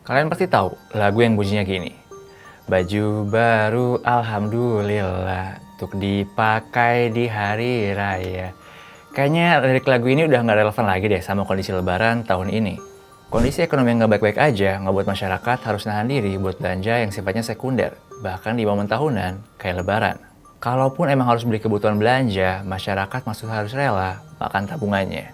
Kalian pasti tahu lagu yang bunyinya gini. Baju baru alhamdulillah untuk dipakai di hari raya. Kayaknya lirik lagu ini udah nggak relevan lagi deh sama kondisi lebaran tahun ini. Kondisi ekonomi yang nggak baik-baik aja ngebuat masyarakat harus nahan diri buat belanja yang sifatnya sekunder, bahkan di momen tahunan kayak lebaran. Kalaupun emang harus beli kebutuhan belanja, masyarakat masih harus rela makan tabungannya.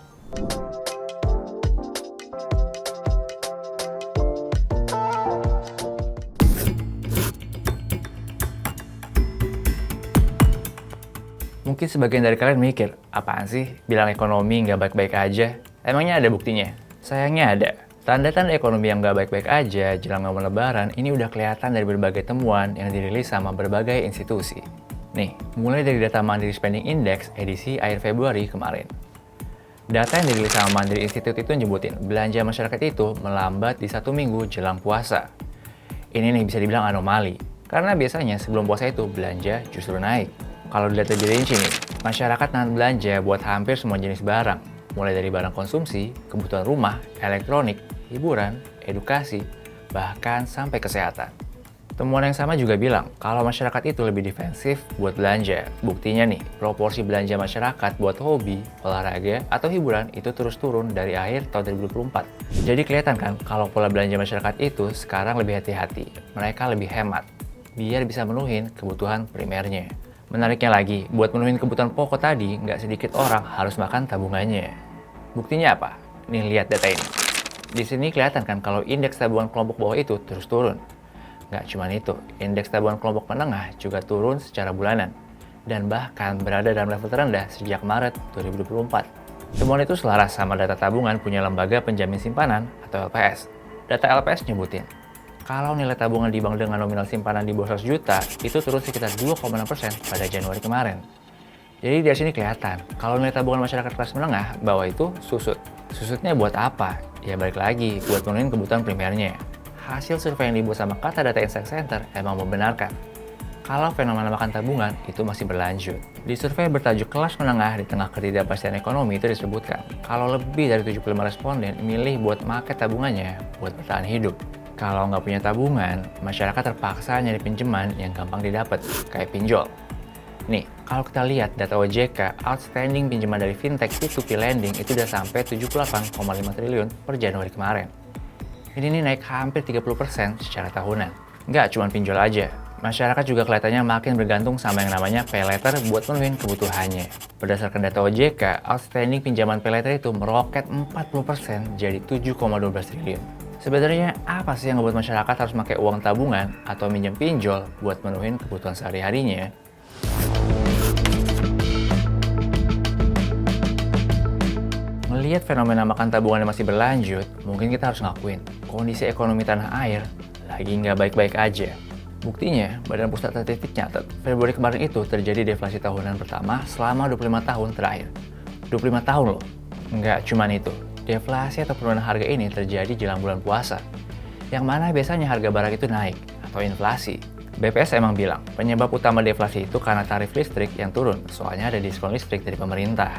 Mungkin sebagian dari kalian mikir, apaan sih bilang ekonomi nggak baik-baik aja? Emangnya ada buktinya? Sayangnya ada. Tanda-tanda ekonomi yang nggak baik-baik aja jelang momen lebaran ini udah kelihatan dari berbagai temuan yang dirilis sama berbagai institusi. Nih, mulai dari data Mandiri Spending Index edisi akhir Februari kemarin. Data yang dirilis sama Mandiri Institute itu nyebutin belanja masyarakat itu melambat di 1 minggu jelang puasa. Ini nih bisa dibilang anomali, karena biasanya sebelum puasa itu belanja justru naik. Kalau dilihat lebih rinci nih, masyarakat nahan belanja buat hampir semua jenis barang, mulai dari barang konsumsi, kebutuhan rumah, elektronik, hiburan, edukasi, bahkan sampai kesehatan. Temuan yang sama juga bilang kalau masyarakat itu lebih defensif buat belanja. Buktinya nih, proporsi belanja masyarakat buat hobi, olahraga, atau hiburan itu terus turun dari akhir tahun 2024. Jadi kelihatan kan kalau pola belanja masyarakat itu sekarang lebih hati-hati. Mereka lebih hemat, biar bisa menuhin kebutuhan primernya. Menariknya lagi, buat menuhin kebutuhan pokok tadi, nggak sedikit orang harus makan tabungannya. Buktinya apa? Nih lihat data ini. Di sini kelihatan kan kalau indeks tabungan kelompok bawah itu terus turun. Nggak cuma itu, indeks tabungan kelompok menengah juga turun secara bulanan. Dan bahkan berada dalam level terendah sejak Maret 2024. Temuan itu selaras sama data tabungan punya lembaga penjamin simpanan atau LPS. Data LPS nyebutin, kalau nilai tabungan di bank dengan nominal simpanan di bawah 100 juta, itu turun sekitar 2,6% pada Januari kemarin. Jadi dari sini kelihatan, kalau nilai tabungan masyarakat kelas menengah bawah itu susut. Susutnya buat apa? Ya balik lagi, buat menuhin kebutuhan primernya. Hasil survei yang dibuat sama Kata Data Insight Center emang membenarkan kalau fenomena makan tabungan itu masih berlanjut. Di survei bertajuk kelas menengah di tengah ketidakpastian ekonomi itu disebutkan kalau lebih dari 75 responden milih buat make tabungannya buat bertahan hidup. Kalau nggak punya tabungan, masyarakat terpaksa nyari pinjaman yang gampang didapat, kayak pinjol. Nih, kalau kita lihat data OJK, outstanding pinjaman dari fintech P2P lending itu udah sampai 78,5 triliun per Januari kemarin. Ini nih naik hampir 30% secara tahunan. Nggak cuma pinjol aja, masyarakat juga kelihatannya makin bergantung sama yang namanya pay letter buat menuhin kebutuhannya. Berdasarkan data OJK, outstanding pinjaman pay letter itu meroket 40% jadi 7,12 triliun. Sebenarnya apa sih yang membuat masyarakat harus pakai uang tabungan atau minjem pinjol buat menuhin kebutuhan sehari-harinya? Melihat fenomena makan tabungan yang masih berlanjut, mungkin kita harus ngakuin kondisi ekonomi tanah air lagi nggak baik-baik aja. Buktinya, Badan Pusat Statistik nyatet, Februari kemarin itu terjadi deflasi tahunan pertama selama 25 tahun terakhir. 25 tahun loh. Nggak cuman itu, deflasi atau penurunan harga ini terjadi jelang bulan puasa, yang mana biasanya harga barang itu naik atau inflasi. BPS emang bilang penyebab utama deflasi itu karena tarif listrik yang turun, soalnya ada diskon listrik dari pemerintah.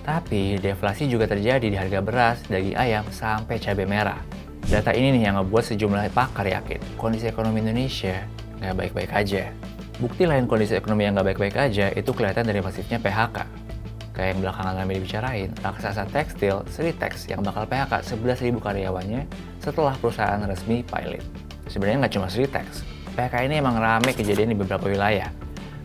Tapi deflasi juga terjadi di harga beras, daging ayam, sampai cabai merah. Data ini nih yang ngebuat sejumlah pakar yakin kondisi ekonomi Indonesia nggak baik-baik aja. Bukti lain kondisi ekonomi yang nggak baik-baik aja itu kelihatan dari masifnya PHK. Kayak yang belakangan kami dibicarain, raksasa tekstil Sritex yang bakal PHK 11.000 karyawannya setelah perusahaan resmi pilot. Sebenarnya nggak cuma Sritex, PHK ini emang rame kejadian di beberapa wilayah.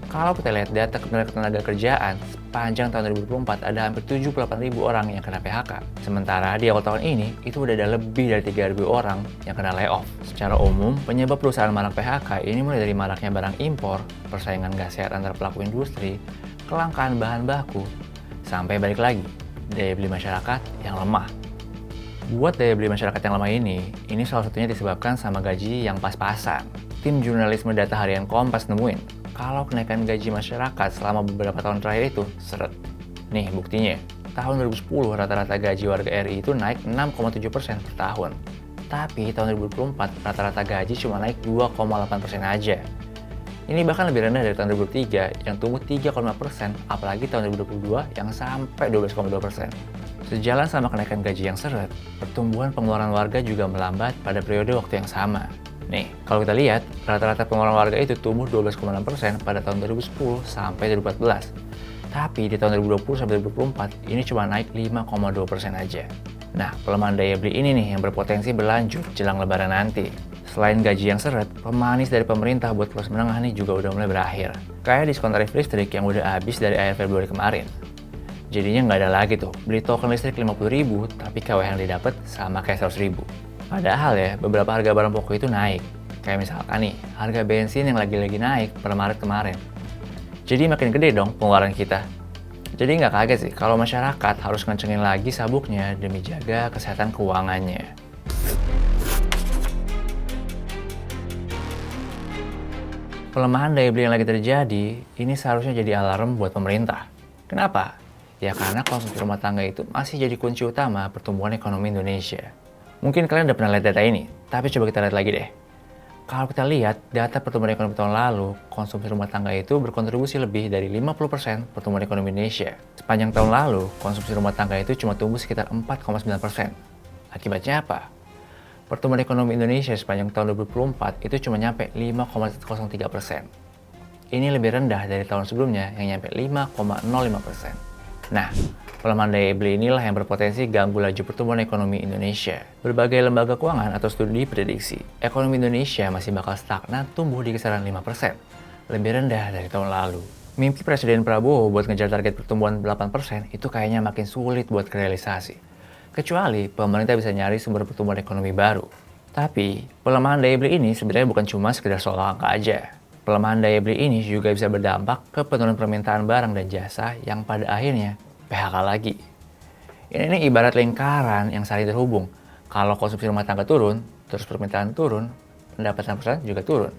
Kalau kita lihat data ketenaga kerjaan, sepanjang tahun 2024 ada hampir 78.000 orang yang kena PHK. Sementara di awal tahun ini, itu udah ada lebih dari 3.000 orang yang kena layoff. Secara umum, penyebab perusahaan marak PHK ini mulai dari maraknya barang impor, persaingan nggak sehat antar pelaku industri, kelangkaan bahan baku, sampai balik lagi, daya beli masyarakat yang lemah. Buat daya beli masyarakat yang lemah ini salah satunya disebabkan sama gaji yang pas-pasan. Tim jurnalisme data harian Kompas nemuin, kalau kenaikan gaji masyarakat selama beberapa tahun terakhir itu seret. Nih buktinya, tahun 2010 rata-rata gaji warga RI itu naik 6,7% per tahun. Tapi tahun 2024 rata-rata gaji cuma naik 2,8% aja. Ini bahkan lebih rendah dari tahun 2003 yang tumbuh 3,5%, apalagi tahun 2022 yang sampai 12,2%. Sejalan sama kenaikan gaji yang seret, pertumbuhan pengeluaran warga juga melambat pada periode waktu yang sama. Nih, kalau kita lihat, rata-rata pengeluaran warga itu tumbuh 12,6% pada tahun 2010 sampai 2014. Tapi di tahun 2020 sampai 2024, ini cuma naik 5,2% aja. Nah, pelemahan daya beli ini nih yang berpotensi berlanjut jelang lebaran nanti. Selain gaji yang seret, pemanis dari pemerintah buat kelas menengah nih juga udah mulai berakhir. Kayak diskon tarif listrik yang udah habis dari akhir Februari kemarin. Jadinya nggak ada lagi tuh, beli token listrik 50.000, tapi KWH yang didapat sama kayak 100.000. Padahal ya, beberapa harga barang pokok itu naik. Kayak misalkan nih, harga bensin yang lagi-lagi naik per Maret kemarin. Jadi makin gede dong pengeluaran kita. Jadi nggak kaget sih kalau masyarakat harus ngencengin lagi sabuknya demi jaga kesehatan keuangannya. Pelemahan daya beli yang lagi terjadi, ini seharusnya jadi alarm buat pemerintah. Kenapa? Ya karena konsumsi rumah tangga itu masih jadi kunci utama pertumbuhan ekonomi Indonesia. Mungkin kalian udah pernah lihat data ini, tapi coba kita lihat lagi deh. Kalau kita lihat data pertumbuhan ekonomi tahun lalu, konsumsi rumah tangga itu berkontribusi lebih dari 50% pertumbuhan ekonomi Indonesia. Sepanjang tahun lalu, konsumsi rumah tangga itu cuma tumbuh sekitar 4,9%. Akibatnya apa? Pertumbuhan ekonomi Indonesia sepanjang tahun 2024 itu cuma nyampe 5,03%. Ini lebih rendah dari tahun sebelumnya yang nyampe 5,05%. Nah, pelemahan daya beli inilah yang berpotensi ganggu laju pertumbuhan ekonomi Indonesia. Berbagai lembaga keuangan atau studi prediksi, ekonomi Indonesia masih bakal stagnan tumbuh di kisaran 5%, lebih rendah dari tahun lalu. Mimpi Presiden Prabowo buat ngejar target pertumbuhan 8% itu kayaknya makin sulit buat realisasi. Kecuali pemerintah bisa nyari sumber pertumbuhan ekonomi baru. Tapi, pelemahan daya beli ini sebenarnya bukan cuma sekedar soal angka aja. Pelemahan daya beli ini juga bisa berdampak ke penurunan permintaan barang dan jasa yang pada akhirnya PHK lagi. Ini ibarat lingkaran yang saling terhubung. Kalau konsumsi rumah tangga turun, terus permintaan turun, pendapatan perusahaan juga turun.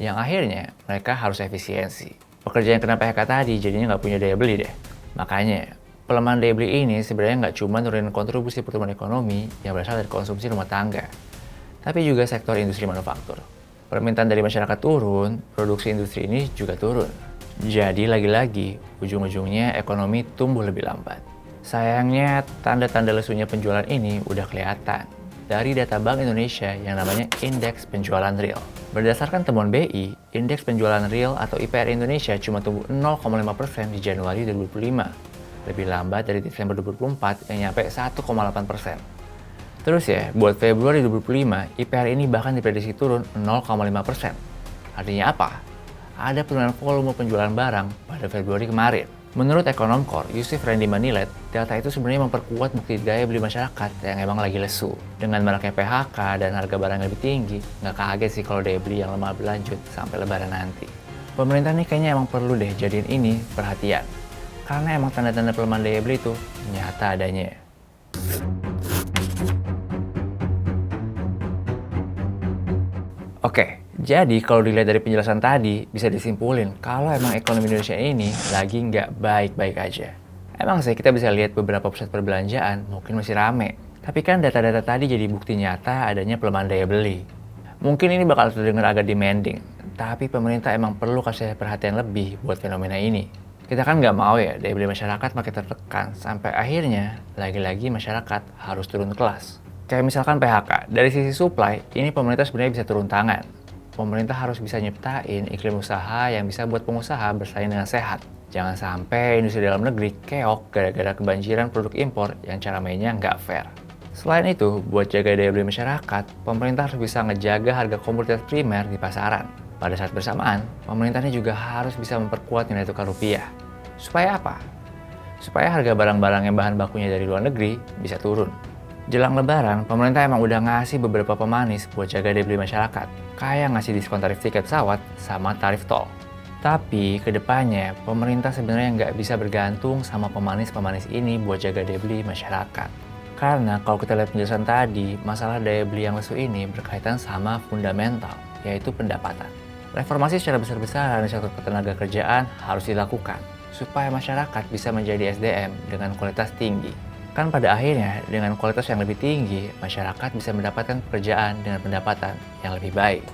Yang akhirnya mereka harus efisiensi. Pekerja yang kena PHK tadi jadinya nggak punya daya beli deh. Makanya, pelemahan daya beli ini sebenarnya nggak cuma nurunin kontribusi pertumbuhan ekonomi yang berasal dari konsumsi rumah tangga, tapi juga sektor industri manufaktur. Permintaan dari masyarakat turun, produksi industri ini juga turun. Jadi lagi-lagi, ujung-ujungnya ekonomi tumbuh lebih lambat. Sayangnya, tanda-tanda lesunya penjualan ini udah kelihatan dari data Bank Indonesia yang namanya Indeks Penjualan Real. Berdasarkan temuan BI, Indeks Penjualan Real atau IPR Indonesia cuma tumbuh 0,5% di Januari 2025. Lebih lambat dari Desember 2024 yang nyampe 1,8%. Terus ya, buat Februari 2025, IPR ini bahkan diprediksi turun 0,5%. Artinya apa? Ada penurunan volume penjualan barang pada Februari kemarin. Menurut ekonom core Yusuf Randy Manilet, data itu sebenarnya memperkuat bukti daya beli masyarakat yang emang lagi lesu. Dengan maraknya PHK dan harga barang yang lebih tinggi, nggak kaget sih kalau daya beli yang lemah berlanjut sampai lebaran nanti. Pemerintah nih kayaknya emang perlu deh jadiin ini perhatian. Karena emang tanda-tanda pelemahan daya beli itu nyata adanya. Oke, jadi kalau dilihat dari penjelasan tadi, bisa disimpulin kalau emang ekonomi Indonesia ini lagi nggak baik-baik aja. Emang sih kita bisa lihat beberapa pusat perbelanjaan mungkin masih rame. Tapi kan data-data tadi jadi bukti nyata adanya pelemahan daya beli. Mungkin ini bakal terdengar agak demanding, tapi pemerintah emang perlu kasih perhatian lebih buat fenomena ini. Kita kan nggak mau ya daya beli masyarakat makin tertekan sampai akhirnya lagi-lagi masyarakat harus turun kelas. Kayak misalkan PHK, dari sisi supply, ini pemerintah sebenarnya bisa turun tangan. Pemerintah harus bisa nyiptain iklim usaha yang bisa buat pengusaha bersaing dengan sehat. Jangan sampai industri dalam negeri keok gara-gara kebanjiran produk impor yang cara mainnya nggak fair. Selain itu, buat jaga daya beli masyarakat, pemerintah harus bisa ngejaga harga komoditas primer di pasaran. Pada saat bersamaan, pemerintahnya juga harus bisa memperkuat nilai tukar rupiah. Supaya apa? Supaya harga barang-barang yang bahan bakunya dari luar negeri bisa turun. Jelang lebaran, pemerintah emang udah ngasih beberapa pemanis buat jaga daya beli masyarakat. Kayak ngasih diskon tarif tiket pesawat sama tarif tol. Tapi kedepannya, pemerintah sebenarnya nggak bisa bergantung sama pemanis-pemanis ini buat jaga daya beli masyarakat. Karena kalau kita lihat penjelasan tadi, masalah daya beli yang lesu ini berkaitan sama fundamental, yaitu pendapatan. Reformasi secara besar-besaran di sektor ketenaga kerjaan harus dilakukan supaya masyarakat bisa menjadi SDM dengan kualitas tinggi. Kan pada akhirnya dengan kualitas yang lebih tinggi, masyarakat bisa mendapatkan pekerjaan dengan pendapatan yang lebih baik.